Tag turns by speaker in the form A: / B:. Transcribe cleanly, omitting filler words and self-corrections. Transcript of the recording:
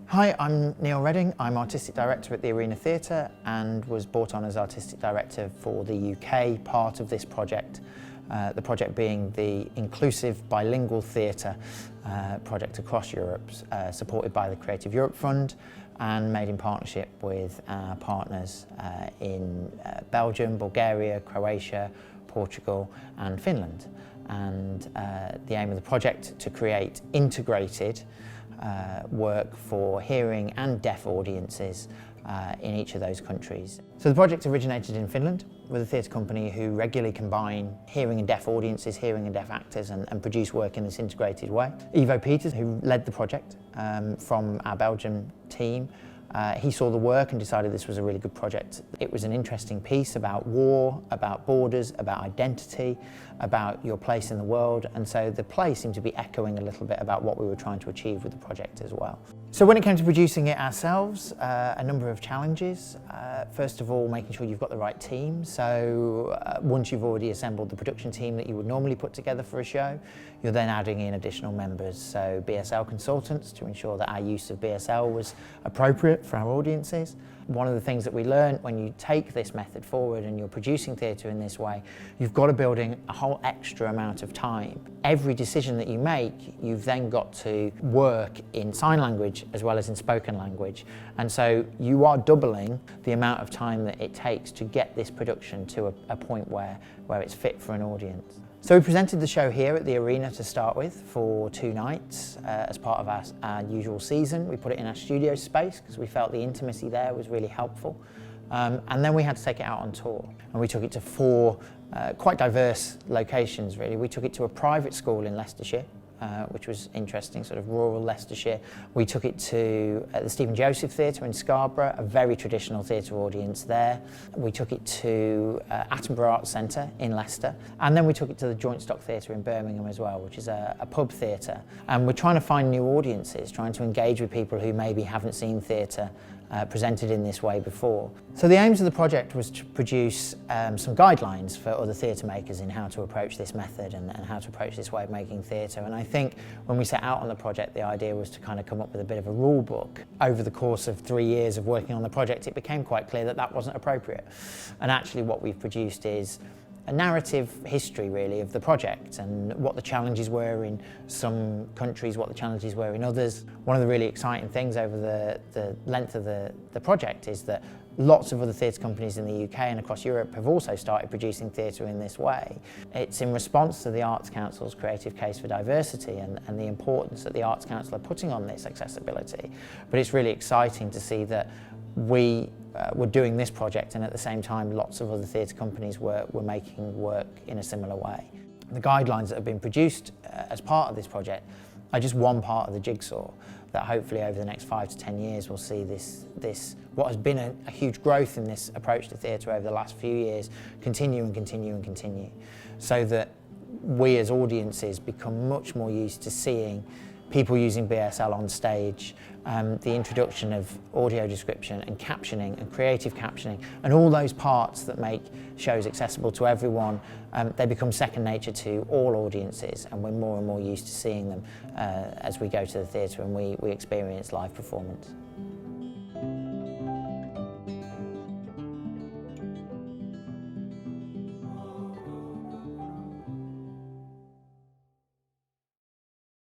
A: Hi, I'm Neil Redding. I'm Artistic Director at the Arena Theatre and was brought on as Artistic Director for the UK part of this project. The project being the inclusive bilingual theatre project across Europe, supported by the Creative Europe Fund and made in partnership with our partners in Belgium, Bulgaria, Croatia, Portugal and Finland. And the aim of the project to create integrated work for hearing and deaf audiences in each of those countries. So the project originated in Finland with a theatre company who regularly combine hearing and deaf audiences, hearing and deaf actors and produce work in this integrated way. Ivo Peters, who led the project from our Belgian team, he saw the work and decided this was a really good project. It was an interesting piece about war, about borders, about identity, about your place in the world, and so the play seemed to be echoing a little bit about what we were trying to achieve with the project as well. So when it came to producing it ourselves, a number of challenges. First of all, making sure you've got the right team. So once you've already assembled the production team that you would normally put together for a show, you're then adding in additional members. So BSL consultants to ensure that our use of BSL was appropriate for our audiences. One of the things that we learned when you take this method forward and you're producing theatre in this way, you've got to build in a whole extra amount of time. Every decision that you make, you've then got to work in sign language as well as in spoken language. And so you are doubling the amount of time that it takes to get this production to a point where it's fit for an audience. So we presented the show here at the Arena to start with for 2 nights as part of our usual season. We put it in our studio space because we felt the intimacy there was really helpful. And then we had to take it out on tour. And we took it to 4 quite diverse locations really. We took it to a private school in Leicestershire, which was interesting, sort of rural Leicestershire. We took it to the Stephen Joseph Theatre in Scarborough, a very traditional theatre audience there. We took it to Attenborough Arts Centre in Leicester, and then we took it to the Joint Stock Theatre in Birmingham as well, which is a pub theatre. And we're trying to find new audiences, trying to engage with people who maybe haven't seen theatre presented in this way before. So the aims of the project was to produce some guidelines for other theatre makers in how to approach this method and how to approach this way of making theatre. And I think when we set out on the project, the idea was to kind of come up with a bit of a rule book. Over the course of 3 years of working on the project, it became quite clear that that wasn't appropriate. And actually what we've produced is a narrative history really of the project and what the challenges were in some countries, what the challenges were in others. One of the really exciting things over the length of the project is that lots of other theatre companies in the UK and across Europe have also started producing theatre in this way. It's in response to the Arts Council's creative case for diversity and the importance that the Arts Council are putting on this accessibility. But it's really exciting to see that we were doing this project and at the same time lots of other theatre companies were making work in a similar way. The guidelines that have been produced as part of this project are just one part of the jigsaw that hopefully over the next 5 to 10 years we'll see this what has been a huge growth in this approach to theatre over the last few years continue and continue and continue, so that we as audiences become much more used to seeing people using BSL on stage, the introduction of audio description and captioning and creative captioning and all those parts that make shows accessible to everyone, they become second nature to all audiences, and we're more and more used to seeing them as we go to the theatre and we experience live performance.